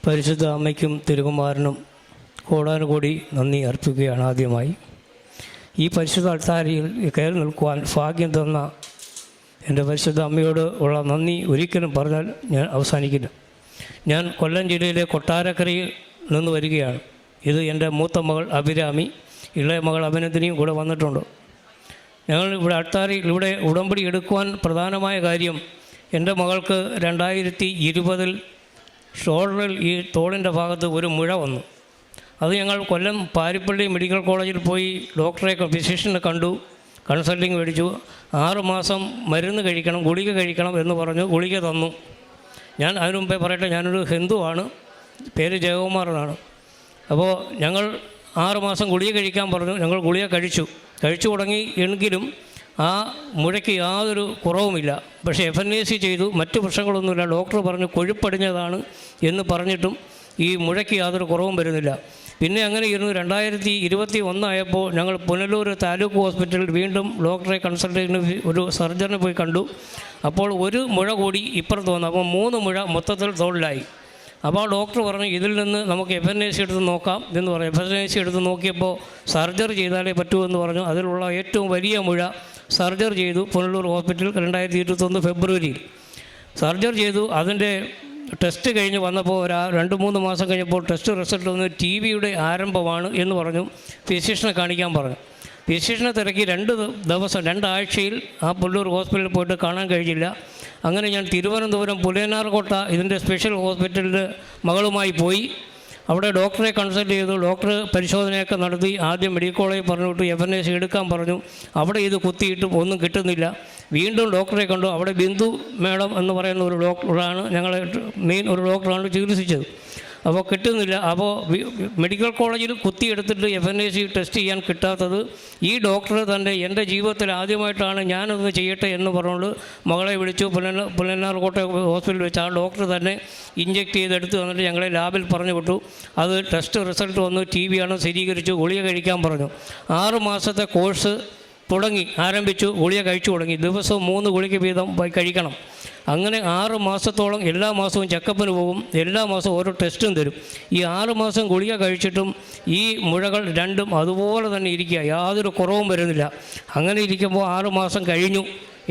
പരിശുദ്ധ അമ്മയ്ക്കും തിരുകുമാരനും കോടാനുകൂടി നന്ദി അർപ്പിക്കുകയാണ്. ആദ്യമായി ഈ പരിശുദ്ധ അൾത്താരയിൽ കയറി നിൽക്കുവാൻ ഭാഗ്യം തന്ന എൻ്റെ പരിശുദ്ധ അമ്മയോട് ഉള്ള നന്ദി ഒരിക്കലും പറഞ്ഞാൽ ഞാൻ അവസാനിക്കില്ല. ഞാൻ കൊല്ലം ജില്ലയിലെ കൊട്ടാരക്കരയിൽ നിന്ന് വരികയാണ്. ഇത് എൻ്റെ മൂത്ത മകൾ അഭിരാമി, ഇളയ മകൾ അഭിനന്ദിനിയും കൂടെ വന്നിട്ടുണ്ട്. ഞങ്ങൾ ഇവിടെ അൾത്താരയിൽ ഇവിടെ ഉടമ്പടി എടുക്കുവാൻ പ്രധാനമായ കാര്യം, എൻ്റെ മകൾക്ക് 2020 ഷോൾഡറിൽ ഈ തോളിൻ്റെ ഭാഗത്ത് ഒരു മുഴ വന്നു. അത് ഞങ്ങൾ കൊല്ലം പാരിപ്പള്ളി മെഡിക്കൽ കോളേജിൽ പോയി ഡോക്ടറെ ഫിസിഷ്യനെ കണ്ടു, കൺസൾട്ടിങ് മേടിച്ചു. 6 മാസം മരുന്ന് കഴിക്കണം, ഗുളിക കഴിക്കണം എന്ന് പറഞ്ഞു. ഗുളിക തന്നു. ഞാൻ അതിനു മുമ്പേ പറയട്ടെ, ഞാനൊരു ഹിന്ദുവാണ്, പേര് ജയകുമാർ എന്നാണ്. അപ്പോൾ ഞങ്ങൾ 6 മാസം ഗുളിക കഴിക്കാൻ പറഞ്ഞു. ഞങ്ങൾ ഗുളിക കഴിച്ചു തുടങ്ങി എങ്കിലും ആ മുഴയ്ക്ക് യാതൊരു കുറവുമില്ല. പക്ഷേ FNAC ചെയ്തു, മറ്റ് പ്രശ്നങ്ങളൊന്നുമില്ല. ഡോക്ടർ പറഞ്ഞു കൊഴുപ്പടിഞ്ഞതാണ് എന്ന് പറഞ്ഞിട്ടും ഈ മുഴയ്ക്ക് യാതൊരു കുറവും വരുന്നില്ല. പിന്നെ അങ്ങനെ ഇരുന്നു. 2021 ആയപ്പോൾ ഞങ്ങൾ പുനലൂർ താലൂക്ക് ഹോസ്പിറ്റലിൽ വീണ്ടും ഡോക്ടറെ കൺസൾട്ടേഷന് ഒരു സർജറിനെ പോയി കണ്ടു. അപ്പോൾ ഒരു മുഴ കൂടി ഇപ്പുറത്ത് വന്നു. അപ്പോൾ 3 മുഴ മൊത്തത്തിൽ തോളിലായി. അപ്പോൾ ഡോക്ടർ പറഞ്ഞു ഇതിൽ നിന്ന് നമുക്ക് FNAC എടുത്ത് നോക്കാം എന്ന് പറഞ്ഞു. FNAC എടുത്ത് നോക്കിയപ്പോൾ സർജറി ചെയ്താലേ പറ്റൂ എന്ന് പറഞ്ഞു. അതിലുള്ള ഏറ്റവും വലിയ മുഴ സർജറി ചെയ്തു. പുനലൂർ ഹോസ്പിറ്റൽ 2021 ഫെബ്രുവരിയിൽ സർജറി ചെയ്തു. അതിൻ്റെ ടെസ്റ്റ് കഴിഞ്ഞ് വന്നപ്പോൾ 2-3 മാസം കഴിഞ്ഞപ്പോൾ ടെസ്റ്റ് റിസൾട്ട് വന്ന് TBയുടെ ആരംഭമാണ് എന്ന് പറഞ്ഞു. ഫിസിഷ്യനെ കാണിക്കാൻ പറഞ്ഞു. ഫിസിഷ്യനെ തിരക്കി 2 ആഴ്ചയിൽ ആ പുനലൂർ ഹോസ്പിറ്റലിൽ പോയിട്ട് കാണാൻ കഴിഞ്ഞില്ല. അങ്ങനെ ഞാൻ തിരുവനന്തപുരം പുലയനാർകോട്ട ഇതിൻ്റെ സ്പെഷ്യൽ ഹോസ്പിറ്റലിൽ മകളുമായി പോയി. അവിടെ ഡോക്ടറെ കൺസൾട്ട് ചെയ്തു. ഡോക്ടർ പരിശോധനയൊക്കെ നടത്തി. ആദ്യം മെഡിക്കൽ കോളേജിൽ പറഞ്ഞു വിട്ടു, FNAC എടുക്കാൻ പറഞ്ഞു. അവിടെ ഇത് കുത്തിയിട്ടും ഒന്നും കിട്ടുന്നില്ല. വീണ്ടും ഡോക്ടറെ കണ്ടു. അവിടെ ബിന്ദു മേഡം എന്ന് പറയുന്ന ഒരു ഡോക്ടറാണ്, ഞങ്ങളെ മെയിൻ ഒരു ഡോക്ടറാണ് ചികിത്സിച്ചത്. അപ്പോൾ കിട്ടുന്നില്ല. അപ്പോൾ മെഡിക്കൽ കോളേജിൽ കുത്തിയെടുത്തിട്ട് FNAC ടെസ്റ്റ് ചെയ്യാൻ കിട്ടാത്തത് ഈ ഡോക്ടർ തന്നെ എൻ്റെ ജീവിതത്തിൽ ആദ്യമായിട്ടാണ് ഞാനൊന്ന് ചെയ്യട്ടെ എന്ന് പറഞ്ഞുകൊണ്ട് മകളെ വിളിച്ചു. പുലയനാർകോട്ട ഹോസ്പിറ്റലിൽ വെച്ച് ആ ഡോക്ടർ തന്നെ ഇഞ്ചെക്ട് ചെയ്തെടുത്ത് വന്നിട്ട് ഞങ്ങളെ ലാബിൽ പറഞ്ഞു വിട്ടു. അത് ടെസ്റ്റ് റിസൾട്ട് വന്നു, TB ആണ് സ്ഥിരീകരിച്ചു. ഗുളിക കഴിക്കാൻ പറഞ്ഞു. 6 മാസത്തെ കോഴ്സ് ആരംഭിച്ചു. ഗുളിക കഴിച്ചു തുടങ്ങി. ദിവസവും 3 ഗുളിക വീതം കഴിക്കണം. അങ്ങനെ 6 മാസത്തോളം എല്ലാ മാസവും ചെക്കപ്പിന് പോകും. എല്ലാ മാസവും ഓരോ ടെസ്റ്റും തരും. ഈ 6 മാസം ഗുളിക കഴിച്ചിട്ടും ഈ മുഴകൾ രണ്ടും അതുപോലെ തന്നെ ഇരിക്കുക, യാതൊരു കുറവും വരുന്നില്ല. അങ്ങനെ ഇരിക്കുമ്പോൾ 6 മാസം കഴിഞ്ഞു.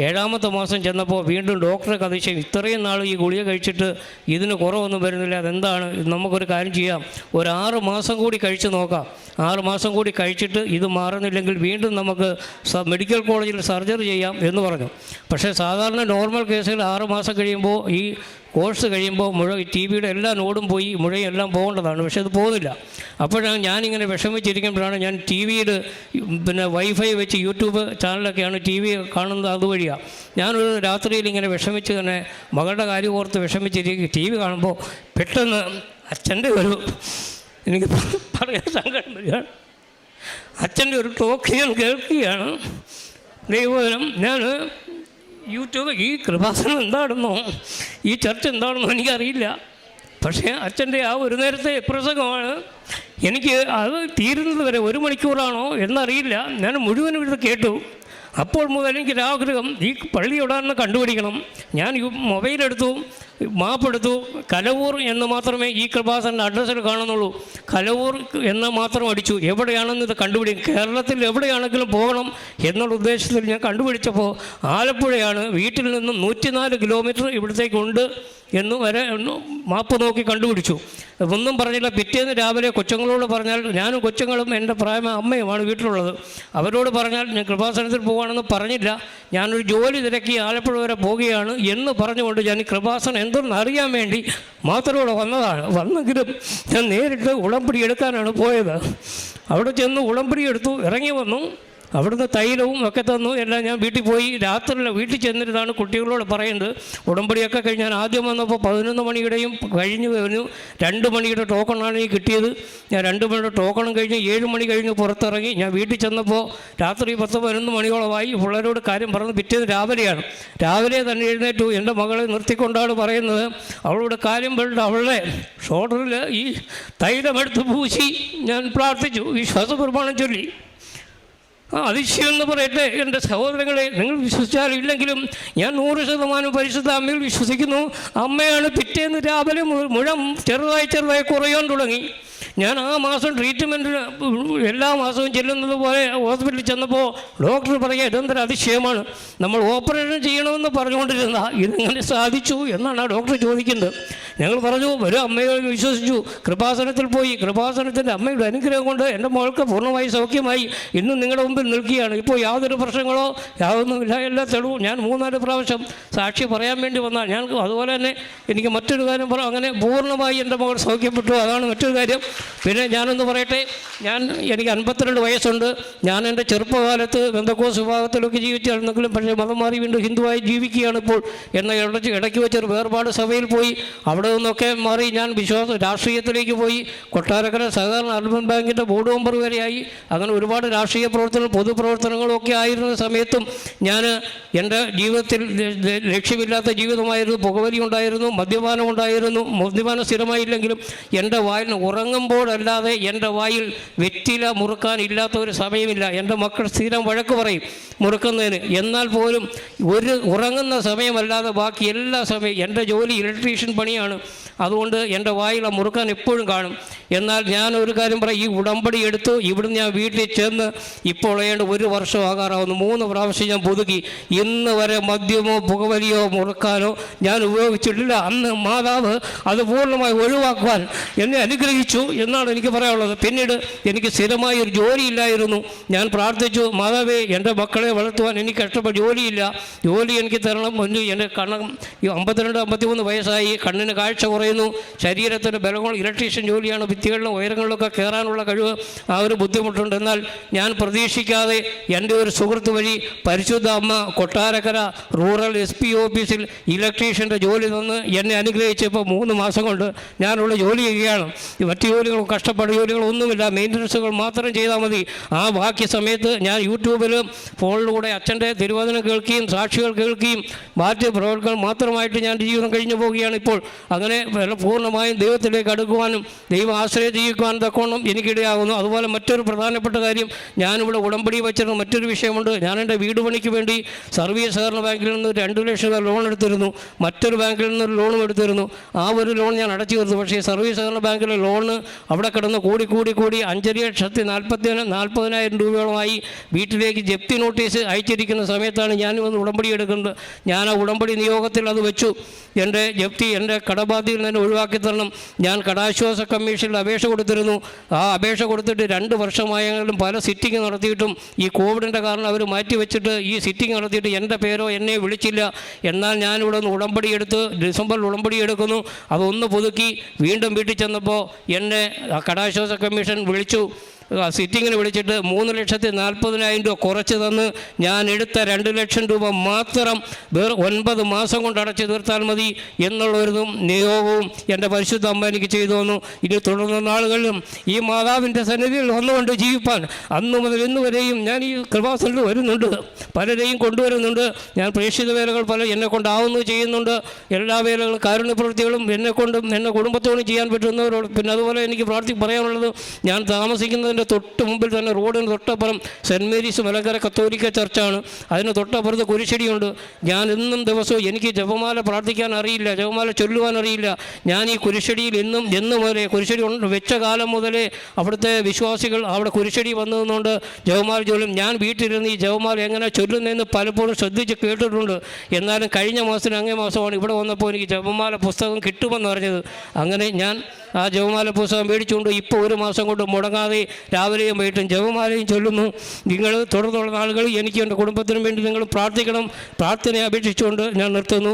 7ാമത്തെ മാസം ചെന്നപ്പോൾ വീണ്ടും ഡോക്ടറെ അതിശയം, ഇത്രയും നാൾ ഈ ഗുളിക കഴിച്ചിട്ട് ഇതിന് കുറവൊന്നും വരുന്നില്ല, അതെന്താണ്? നമുക്കൊരു കാര്യം ചെയ്യാം, ഒരു 6 മാസം കൂടി കഴിച്ച് നോക്കാം. 6 മാസം കൂടി കഴിച്ചിട്ട് ഇത് മാറുന്നില്ലെങ്കിൽ വീണ്ടും നമുക്ക് മെഡിക്കൽ കോളേജിൽ സർജറി ചെയ്യാം എന്ന് പറഞ്ഞു. പക്ഷേ സാധാരണ നോർമൽ കേസിൽ 6 മാസം കഴിയുമ്പോൾ ഈ കോഴ്സ് കഴിയുമ്പോൾ TBയുടെ എല്ലാ നോടും പോയി മുഴയും എല്ലാം പോകേണ്ടതാണ്. പക്ഷേ അത് പോകുന്നില്ല. അപ്പോഴാണ് ഞാനിങ്ങനെ വിഷമിച്ചിരിക്കുമ്പോഴാണ് ഞാൻ TVയിൽ പിന്നെ വൈഫൈ വെച്ച് യൂട്യൂബ് ചാനലൊക്കെയാണ് TV കാണുന്നത്, അതുവഴിയാണ്. ഞാനൊരു രാത്രിയിൽ ഇങ്ങനെ വിഷമിച്ച് തന്നെ മകളുടെ കാര്യം ഓർത്ത് വിഷമിച്ചിരിക്കും. TV കാണുമ്പോൾ പെട്ടെന്ന് അച്ഛൻ്റെ എനിക്ക് പറയാൻ സങ്കടം വരികയാണ്. അച്ഛൻ്റെ ഒരു ടോക്ക് ഞാൻ കേൾക്കുകയാണ്. ദൈവവചനം ഞാൻ യൂട്യൂബ് ഈ കൃപാസനം എന്താണെന്നോ ഈ ചർച്ച എന്താണെന്നോ എനിക്കറിയില്ല. പക്ഷേ അച്ഛൻ്റെ ആ ഒരു നേരത്തെ പ്രസംഗമാണ്. എനിക്ക് അത് തീരുന്നത് വരെ 1 മണിക്കൂറാണോ എന്നറിയില്ല. ഞാൻ മുഴുവനും ഇത് കേട്ടു. അപ്പോൾ മുതൽ എനിക്കൊരാഗ്രഹം, ഈ പള്ളി എവിടെയാണെന്ന് കണ്ടുപിടിക്കണം. ഞാൻ മൊബൈലെടുത്തു, മാപ്പെടുത്തു. കലവൂർ എന്ന് മാത്രമേ ഈ കൃപാസൻ്റെ അഡ്രസ്സിൽ കാണുന്നുള്ളൂ. കലവൂർ എന്ന് മാത്രം അടിച്ചു. എവിടെയാണെന്ന് ഇത് കണ്ടുപിടിക്കും. കേരളത്തിൽ എവിടെയാണെങ്കിലും പോകണം എന്നുള്ള ഉദ്ദേശത്തിൽ ഞാൻ കണ്ടുപിടിച്ചപ്പോൾ ആലപ്പുഴയാണ്. വീട്ടിൽ നിന്നും 104 കിലോമീറ്റർ ഇവിടത്തേക്കുണ്ട് എന്ന് വരെ മാപ്പ് നോക്കി കണ്ടുപിടിച്ചു. ഒന്നും പറഞ്ഞില്ല. പിറ്റേന്ന് രാവിലെ കൊച്ചുങ്ങളോട് പറഞ്ഞാൽ, ഞാനും കൊച്ചുങ്ങളും എൻ്റെ പ്രായമായ അമ്മയുമാണ് വീട്ടിലുള്ളത്, അവരോട് പറഞ്ഞാൽ ഞാൻ കൃപാസനത്തിൽ പോവുകയാണെന്ന് പറഞ്ഞില്ല. ഞാനൊരു ജോലി തിരക്കി ആലപ്പുഴ വരെ പോവുകയാണ് എന്ന് പറഞ്ഞുകൊണ്ട് ഞാൻ ഈ കൃപാസനം എന്തെന്ന് അറിയാൻ വേണ്ടി മാത്രമേ വന്നതാണ്. വന്നെങ്കിലും ഞാൻ നേരിട്ട് ഉടമ്പടി എടുക്കാനാണ് പോയത്. അവിടെ ചെന്ന് ഉടമ്പടി എടുത്തു, ഇറങ്ങി വന്നു. അവിടുന്ന് തൈലവും ഒക്കെ തന്നു. എല്ലാം ഞാൻ വീട്ടിൽ പോയി. രാത്രിയിൽ വീട്ടിൽ ചെന്നിരുന്നാണ് കുട്ടികളോട് പറയുന്നത്. ഉടമ്പടിയൊക്കെ കഴിഞ്ഞ് ഞാൻ ആദ്യം വന്നപ്പോൾ 11 മണിയുടെയും കഴിഞ്ഞ് വരുന്നു. 2 മണിയുടെ ടോക്കണാണ് എനിക്ക് കിട്ടിയത്. ഞാൻ 2 മണിയുടെ ടോക്കണും കഴിഞ്ഞ് 7 മണി കഴിഞ്ഞ് പുറത്തിറങ്ങി. ഞാൻ വീട്ടിൽ ചെന്നപ്പോൾ രാത്രി 10-11 മണിയോളമായി. പിള്ളേരോട് കാര്യം പറഞ്ഞു. പിറ്റേന്ന് രാവിലെ തന്നെ എഴുന്നേറ്റു. എൻ്റെ മകളെ നിർത്തിക്കൊണ്ടാണ് പറയുന്നത്. അവളോട് കാര്യം പറഞ്ഞിട്ട് അവളുടെ ഷോൾഡറിൽ ഈ തൈലമെടുത്ത് പൂശി ഞാൻ പ്രാർത്ഥിച്ചു, വിശ്വാസ പ്രമാണം ചൊല്ലി. അതിശയം എന്ന് പറയട്ടെ എൻ്റെ സഹോദരങ്ങളെ, നിങ്ങൾ വിശ്വസിച്ചാലും ഇല്ലെങ്കിലും ഞാൻ 100% പരിശുദ്ധ അമ്മയിൽ വിശ്വസിക്കുന്നു. അമ്മയാണ് പിറ്റേന്ന് രാവിലെ മുഴം ചെറുതായി കുറയാൻ തുടങ്ങി. ഞാൻ ആ മാസം ട്രീറ്റ്മെൻറ്റിന് എല്ലാ മാസവും ചെല്ലുന്നത് പോലെ ഹോസ്പിറ്റലിൽ ചെന്നപ്പോൾ ഡോക്ടർ പറയുക, ഇതെന്തൊരു അതിശയമാണ്, നമ്മൾ ഓപ്പറേഷൻ ചെയ്യണമെന്ന് പറഞ്ഞുകൊണ്ടിരുന്ന ഇതെങ്ങനെ സാധിച്ചു എന്നാണ് ആ ഡോക്ടർ ചോദിക്കുന്നത്. ഞങ്ങൾ പറഞ്ഞു, ഒരു അമ്മയെ വിശ്വസിച്ചു, കൃപാസനത്തിൽ പോയി. കൃപാസനത്തിൻ്റെ അമ്മയുടെ അനുഗ്രഹം കൊണ്ട് എൻ്റെ മോൾക്ക് പൂർണ്ണമായി സൗഖ്യമായി ഇന്നും നിങ്ങളുടെ മുമ്പിൽ നിൽക്കുകയാണ്. ഇപ്പോൾ യാതൊരു പ്രശ്നങ്ങളോ യാതൊന്നുമില്ല. എല്ലാ തെളിവും ഞാൻ 3-4 പ്രാവശ്യം സാക്ഷി പറയാൻ വേണ്ടി വന്നാൽ ഞാൻ അതുപോലെ തന്നെ എനിക്ക് മറ്റൊരു കാര്യം പറയാം, അങ്ങനെ പൂർണ്ണമായി എൻ്റെ മകൾ സൗഖ്യപ്പെട്ടു. അതാണ് മറ്റൊരു കാര്യം. പിന്നെ ഞാനൊന്ന് പറയട്ടെ, എനിക്ക് 52 വയസ്സുണ്ട്. ഞാൻ എൻ്റെ ചെറുപ്പകാലത്ത് ബന്ധക്കോസ് വിഭാഗത്തിലൊക്കെ ജീവിച്ചായിരുന്നെങ്കിലും പക്ഷേ മതം മാറി വീണ്ടും ഹിന്ദുവായി ജീവിക്കുകയാണ് ഇപ്പോൾ. എന്ന ഇടയ്ക്ക് വെച്ചൊരു വേർപാട് സഭയിൽ പോയി. അവിടെ നിന്നൊക്കെ മാറി ഞാൻ രാഷ്ട്രീയത്തിലേക്ക് പോയി. കൊട്ടാരക്കര സഹകരണ അർബൻ ബാങ്കിൻ്റെ ബോർഡ് മെമ്പർ വരെയായി. അങ്ങനെ ഒരുപാട് രാഷ്ട്രീയ പ്രവർത്തനങ്ങൾ പൊതുപ്രവർത്തനങ്ങളും ഒക്കെ ആയിരുന്ന സമയത്തും ഞാൻ എൻ്റെ ജീവിതത്തിൽ ലക്ഷ്യമില്ലാത്ത ജീവിതമായിരുന്നു. പുകവലി ഉണ്ടായിരുന്നു, മദ്യപാനം ഉണ്ടായിരുന്നു. മദ്യപാനം സ്ഥിരമായില്ലെങ്കിലും എൻ്റെ വായിൽ ഉറങ്ങുമ്പോഴല്ലാതെ എൻ്റെ വായിൽ വെറ്റില മുറുക്കാനില്ലാത്ത ഒരു സമയമില്ല. എൻ്റെ മക്കൾ സ്ഥിരം വഴക്ക് പറയും മുറുക്കുന്നതിന്. എന്നാൽ പോലും ഒരു ഉറങ്ങുന്ന സമയമല്ലാതെ ബാക്കി എല്ലാ സമയവും എൻ്റെ ജോലി ഇലക്ട്രീഷ്യൻ പണിയാണ്. അതുകൊണ്ട് എൻ്റെ വായിൽ ആ മുറുക്കാൻ എപ്പോഴും കാണും. എന്നാൽ ഞാൻ ഒരു കാര്യം പറയാം, ഈ ഉടമ്പടി എടുത്തു ഇവിടുന്ന് ഞാൻ വീട്ടിൽ ചെന്ന് ഇപ്പോൾ ഏതാണ്ട് 1 വർഷം ആകാറാവുന്നു. 3 പ്രാവശ്യം ഞാൻ പുതുക്കി. ഇന്ന് വരെ മദ്യമോ പുകവലിയോ മുറുക്കാനോ ഞാൻ ഉപയോഗിച്ചിട്ടില്ല. അന്ന് മാതാവ് അത് പൂർണ്ണമായി ഒഴിവാക്കുവാൻ എന്നെ അനുഗ്രഹിച്ചു എന്നാണ് എനിക്ക് പറയാനുള്ളത്. പിന്നീട് എനിക്ക് സ്ഥിരമായി ഒരു ജോലിയില്ലായിരുന്നു. ഞാൻ പ്രാർത്ഥിച്ചു, മാതാവേ എൻ്റെ മക്കളെ വളർത്തുവാൻ എനിക്ക് ഇഷ്ടപ്പെട്ട ജോലിയില്ല, ജോലി എനിക്ക് തരണം. എൻ്റെ കണ്ണം 52-53 വയസ്സായി, കണ്ണിന് കാഴ്ച കുറയുന്നു, ശരീരത്തിൻ്റെ ബലങ്ങൾ, ഇലക്ട്രീഷ്യൻ ജോലിയാണ്, ഭിത്തികളിലും ഉയരങ്ങളിലൊക്കെ കയറാനുള്ള കഴിവ്, ആ ഒരു ബുദ്ധിമുട്ടുണ്ട്. എന്നാൽ ഞാൻ പ്രതീക്ഷിക്കാതെ എൻ്റെ ഒരു സുഹൃത്ത് വഴി പരിശുദ്ധ അമ്മ കൊട്ടാരക്കര റൂറൽ SP ഓഫീസിൽ ഇലക്ട്രീഷ്യൻ്റെ ജോലി തന്ന് എന്നെ അനുഗ്രഹിച്ച് ഇപ്പോൾ 3 മാസം കൊണ്ട് ഞാനുള്ള ജോലി ചെയ്യുകയാണ്. മറ്റു ജോലികളും കഷ്ടപ്പാട് ജോലികളൊന്നുമില്ല, മെയിൻ്റനൻസുകൾ മാത്രം ചെയ്താൽ മതി. ആ ബാക്കി സമയത്ത് ഞാൻ യൂട്യൂബിലും ഫോണിലൂടെ അച്ഛൻ്റെ തിരുവചനം കേൾക്കുകയും സാക്ഷികൾ കേൾക്കുകയും മറ്റ് പ്രവർത്തനങ്ങൾ മാത്രമായിട്ട് ഞാൻ ജീവിതം കഴിഞ്ഞു പോവുകയാണ് ഇപ്പോൾ. അങ്ങനെ പൂർണ്ണമായും ദൈവത്തിലേക്ക് അടുക്കുവാനും ദൈവം ആശ്രയം ജീവിക്കുവാനും തക്കവണ്ണം എനിക്കിടയാകുന്നു. അതുപോലെ മറ്റൊരു പ്രധാനപ്പെട്ട കാര്യം, ഞാനിവിടെ ഉടമ്പടി വച്ചിരുന്ന മറ്റൊരു വിഷയമുണ്ട്. ഞാൻ എൻ്റെ വീട് പണിക്ക് വേണ്ടി സർവീസ് സഹകരണ ബാങ്കിൽ നിന്ന് 2 ലക്ഷം രൂപ ലോൺ എടുത്തിരുന്നു. മറ്റൊരു ബാങ്കിൽ നിന്നൊരു ലോണും എടുത്തിരുന്നു. ആ ഒരു ലോൺ ഞാൻ അടച്ചു തീർത്തു. പക്ഷേ സർവീസ് സഹകരണ ബാങ്കിലെ ലോണ് അവിടെ കിടന്ന് കൂടി 5,40,000 രൂപയോളമായി വീട്ടിലേക്ക് ജപ്തി നോട്ടീസ് അയച്ചിരിക്കുന്ന സമയത്താണ് ഞാൻ വന്ന് ഉടമ്പടി എടുക്കുന്നത്. ഞാൻ ആ ഉടമ്പടി നിയോഗത്തിൽ അത് വെച്ചു. എൻ്റെ ജപ്തി, എൻ്റെ കടബാധ്യതയിൽ നിന്ന് ഒഴിവാക്കി തരണം. ഞാൻ കടാശ്വാസ കമ്മീഷനിൽ അപേക്ഷ കൊടുത്തിരുന്നു. ആ അപേക്ഷ കൊടുത്തിട്ട് 2 വർഷമായെങ്കിലും പല സിറ്റിംഗ് നടത്തിയിട്ടും ഈ കോവിഡിൻ്റെ കാരണം അവർ മാറ്റിവെച്ചിട്ട് ഈ സിറ്റിംഗ് നടത്തിയിട്ട് എൻ്റെ പേരോ എന്നെ വിളിച്ചില്ല. എന്നാൽ ഞാനിവിടെ നിന്ന് ഉടമ്പടി എടുത്ത് ഡിസംബറിൽ ഉടമ്പടി എടുക്കുന്നു. അതൊന്ന് പുതുക്കി വീണ്ടും വീട്ടിൽ ചെന്നപ്പോൾ എന്നെ കടാശ്വാസ കമ്മീഷൻ വിളിച്ചു. സിറ്റിങ്ങിന് വിളിച്ചിട്ട് 3,40,000 രൂപ കുറച്ച് തന്ന് ഞാൻ എടുത്ത 2 ലക്ഷം രൂപ മാത്രം 9 മാസം കൊണ്ട് അടച്ചു തീർത്താൽ മതി എന്നുള്ളൊരു നിയോഗവും എൻ്റെ പരിശുദ്ധ അമ്മ എനിക്ക് ചെയ്തു തന്നു. ഇനി തുടർന്ന നാളുകളിലും ഈ മാതാവിൻ്റെ സന്നിധിയിൽ വന്നുകൊണ്ട് ജീവിപ്പാൻ അന്നു മുതൽ ഇന്ന് വരെയും ഞാൻ ഈ കൃപാസനത്തിൽ വരുന്നുണ്ട്, പലരെയും കൊണ്ടുവരുന്നുണ്ട്. ഞാൻ പ്രേക്ഷിത വേലകൾ എന്നെ കൊണ്ടാവുന്നു ചെയ്യുന്നുണ്ട്. എല്ലാ വേലകളും കാരുണ്യപ്രവൃത്തികളും എന്നെക്കൊണ്ടും എൻ്റെ കുടുംബത്തോടും ചെയ്യാൻ പറ്റുന്നവരോട്. പിന്നെ അതുപോലെ എനിക്ക് പറയാനുള്ളത്, ഞാൻ താമസിക്കുന്നത് തൊട്ട് മുമ്പിൽ തന്നെ റോഡിന് തൊട്ടപ്പുറം സെൻറ്റ് മേരീസ് മലങ്കര കത്തോലിക്ക ചർച്ചാണ്. അതിന് തൊട്ടപ്പുറത്ത് കുരിശടിയുണ്ട്. ഞാൻ ഇന്നും ദിവസവും എനിക്ക് ജപമാല പ്രാർത്ഥിക്കാൻ അറിയില്ല, ജപമാല ചൊല്ലുവാൻ അറിയില്ല. ഞാൻ ഈ കുരിശടിയിൽ എന്നും വരെ കുരിശടി വെച്ച കാലം മുതലേ അവിടുത്തെ വിശ്വാസികൾ അവിടെ കുരിശടി വന്നതുകൊണ്ട് ജപമാല ചൊല്ലും. ഞാൻ വീട്ടിലിരുന്ന് ഈ ജപമാല എങ്ങനെ ചൊല്ലുന്നതെന്ന് പലപ്പോഴും ശ്രദ്ധിച്ച് കേട്ടിട്ടുണ്ട്. എന്നാലും കഴിഞ്ഞ അങ്ങേ മാസമാണ് ഇവിടെ വന്നപ്പോൾ എനിക്ക് ജപമാല പുസ്തകം കിട്ടുമെന്ന് പറഞ്ഞത്. അങ്ങനെ ഞാൻ ആ ജപമാല പുസ്തകം മേടിച്ചുകൊണ്ട് ഇപ്പോൾ 1 മാസം കൊണ്ട് മുടങ്ങാതെ രാവിലെയും വൈകിട്ടും ജപമാലയും ചൊല്ലുന്നു. നിങ്ങൾ തുടർന്നുള്ള നാളുകളിൽ എനിക്ക് എൻ്റെ കുടുംബത്തിനും വേണ്ടി നിങ്ങൾ പ്രാർത്ഥിക്കണം. പ്രാർത്ഥനയെ അപേക്ഷിച്ചുകൊണ്ട് ഞാൻ നിർത്തുന്നു.